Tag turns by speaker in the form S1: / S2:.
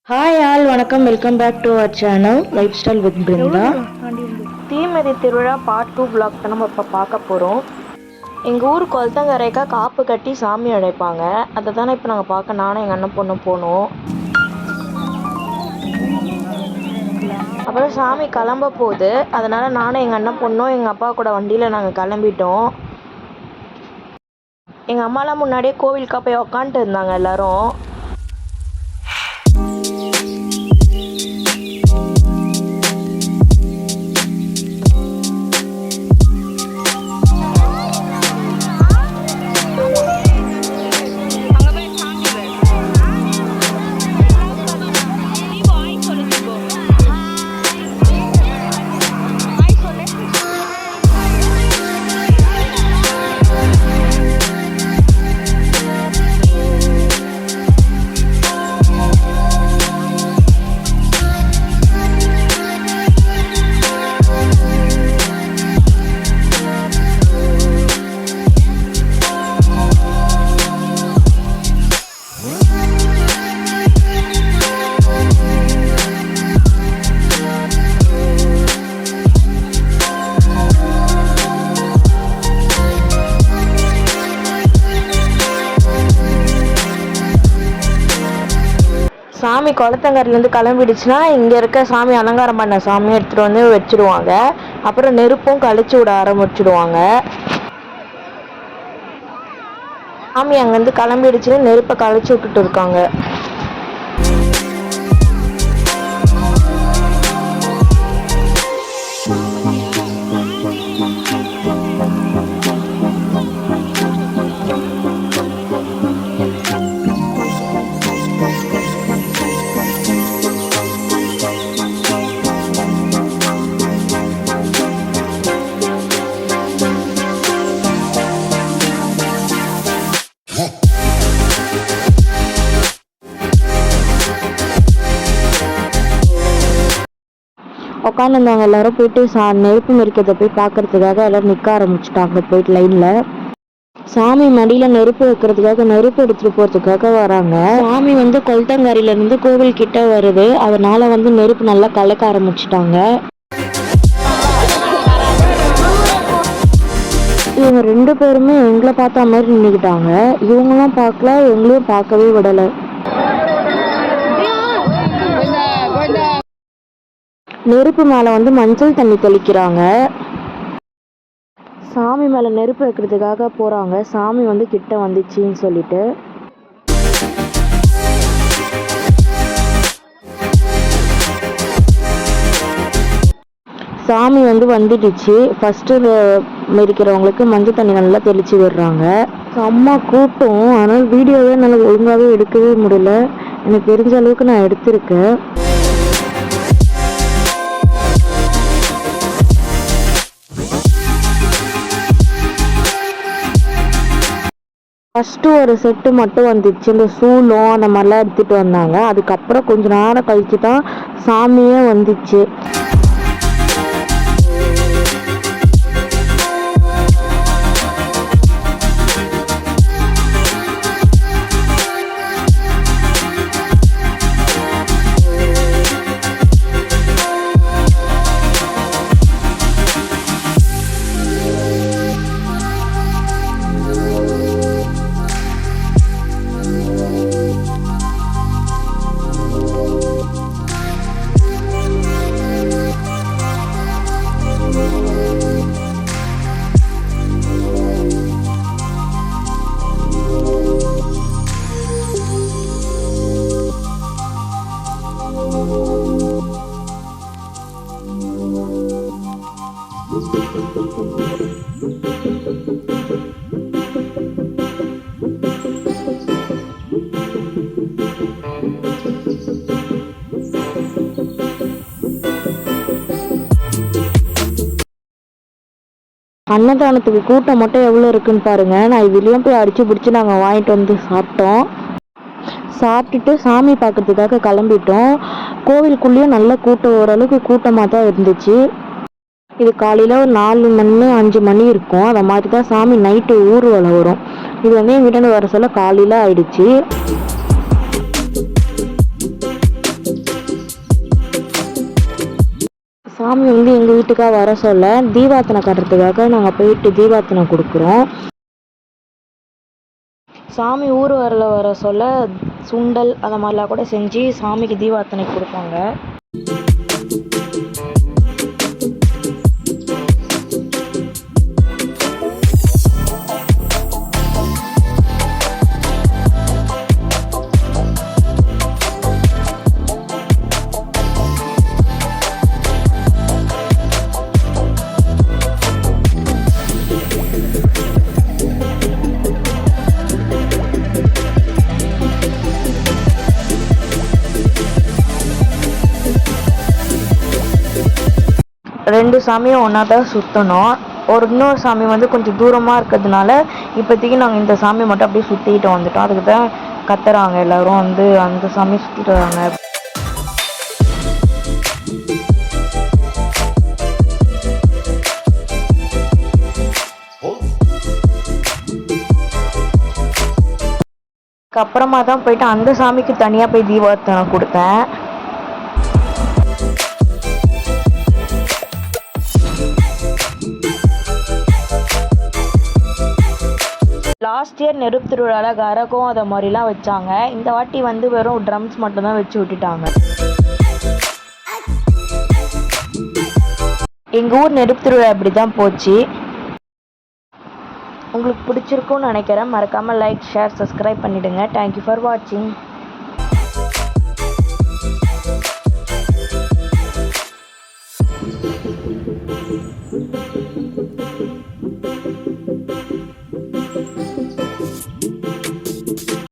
S1: Hi all, வணக்கம். Welcome back to our channel lifestyle with Brinda.
S2: Theemithi திருவிழா part 2 black தான் நம்ம இப்போ பார்க்க போகிறோம். எங்கள் ஊர் கொளத்தங்கரைக்கா காப்பு கட்டி சாமி அழைப்பாங்க. அதை தானே இப்போ நாங்கள் பார்க்க நானும் எங்கள் அண்ணன் பொண்ணு போனோம். அப்புறம் சாமி கிளம்ப போகுது. அதனால் நானும் எங்கள் அண்ணன் பொண்ணும் எங்கள் அப்பா கூட வண்டியில் நாங்கள் கிளம்பிட்டோம். எங்கள் அம்மாலாம் முன்னாடியே கோவிலுக்கா போய் உக்காந்துட்டு இருந்தாங்க எல்லோரும். சாமி குளத்தங்கரையிலேருந்து கிளம்பிடுச்சுன்னா இங்கே இருக்க சாமி அலங்காரம் பண்ண சாமி எடுத்துகிட்டு வந்து வச்சுடுவாங்க. அப்புறம் நெருப்பும் கழிச்சு விட ஆரம்பிச்சுடுவாங்க. சாமி அங்கேருந்து கிளம்பிடுச்சுன்னு நெருப்பை கழிச்சு விட்டுட்டு இருக்காங்க. உட்காந்துருந்தவங்க எல்லாரும் போயிட்டு நெருப்பு மெரிக்கிறத போய் பார்க்கறதுக்காக எல்லாரும் நிற்க ஆரம்பிச்சுட்டாங்க. போயிட்டு லைனில் சாமி மடியில் நெருப்பு வைக்கிறதுக்காக நெருப்பு எடுத்துகிட்டு போகிறதுக்காக வராங்க. சாமி வந்து கொளத்தங்கரையிலேருந்து கோவில் கிட்ட வருது. அதனால வந்து நெருப்பு நல்லா கலக்க ஆரம்பிச்சுட்டாங்க. இவங்க 2 பேருமே எங்களை பார்த்த மாதிரி நின்றுக்கிட்டாங்க. இவங்களும் பார்க்கல, எங்களையும் பார்க்கவே விடலை. நெருப்பு மேலே வந்து மஞ்சள் தண்ணி தெளிக்கிறாங்க. சாமி மேலே நெருப்பு வைக்கிறதுக்காக போகிறாங்க. சாமி வந்து கிட்ட வந்துச்சின்னு சொல்லிட்டு சாமி வந்து வந்துடுச்சு. ஃபஸ்ட்டு மெரிக்கிறவங்களுக்கு மஞ்சள் தண்ணி நல்லா தெளித்து விடுறாங்க. செம்ம கூட்டம். ஆனால் வீடியோவே என்னால் ஒழுங்காகவே எடுக்கவே முடியல. எனக்கு தெரிஞ்ச அளவுக்கு நான் எடுத்திருக்கேன். ஃபஸ்ட்டு ஒரு செட்டு மட்டும் வந்துச்சு. இந்த சூளம் அந்த மாதிரிலாம் எடுத்துகிட்டு வந்தாங்க. அதுக்கப்புறம் கொஞ்சம் நேரம் கழிச்சு தான் சாமியே வந்துச்சு. அன்னதானத்துக்கு கூட்டம் மட்டும் எவ்வளோ இருக்குன்னு பாருங்க. நான் இதுலேயும் போய் அடிச்சு பிடிச்சி நாங்கள் வாங்கிட்டு வந்து சாப்பிட்டோம். சாப்பிட்டுட்டு சாமி பார்க்கறதுக்காக கிளம்பிட்டோம். கோவிலுக்குள்ளேயும் நல்ல கூட்டம், ஓரளவுக்கு கூட்டமாக தான் இருந்துச்சு. இது காலையில் ஒரு 4 மணி 5 மணி இருக்கும். அதை மாதிரி தான் சாமி நைட்டு ஊர்வலம் வரும். இது வந்து என் வீட்டாண்டு வர சொல்ல காலையில் ஆயிடுச்சு. சாமி வந்து எங்கள் வீட்டுக்காக வர சொல்ல தீபார்த்தனை கட்டுறதுக்காக நாங்கள் போயிட்டு தீபார்த்தனை கொடுக்குறோம். சாமி ஊர் வர சொல்ல சுண்டல் அந்த மாதிரிலாம் கூட செஞ்சு சாமிக்கு தீபார்த்தனை கொடுப்பாங்க. ரெண்டு சாமியும் ஒன்றா தான் சுற்றணும். இன்னொரு சாமி வந்து கொஞ்சம் தூரமாக இருக்கிறதுனால இப்போதைக்கு நாங்கள் இந்த சாமி மட்டும் அப்படியே சுற்றிக்கிட்டு வந்துட்டோம். அதுக்கு தான் கத்துறாங்க எல்லோரும் வந்து அந்த சாமி சுற்றிட்டு வராங்க. அப்புறமா தான் போயிட்டு அந்த சாமிக்கு தனியாக போய் தீபார்த்தனை கொடுத்தேன். லாஸ்ட் இயர் நெருப்பு திருவிழாவில் கரகம் அதை மாதிரிலாம் வச்சாங்க. இந்த வாட்டி வந்து வெறும் ட்ரம்ஸ் மட்டும்தான் வச்சு விட்டுட்டாங்க. எங்கள் ஊர் நெருப்பு திருவிழா இப்படி தான் போச்சு. உங்களுக்கு பிடிச்சிருக்கும்னு நினைக்கிறேன். மறக்காமல் லைக், ஷேர், சப்ஸ்கிரைப் பண்ணிவிடுங்க. தேங்க்யூ ஃபார் வாட்சிங்.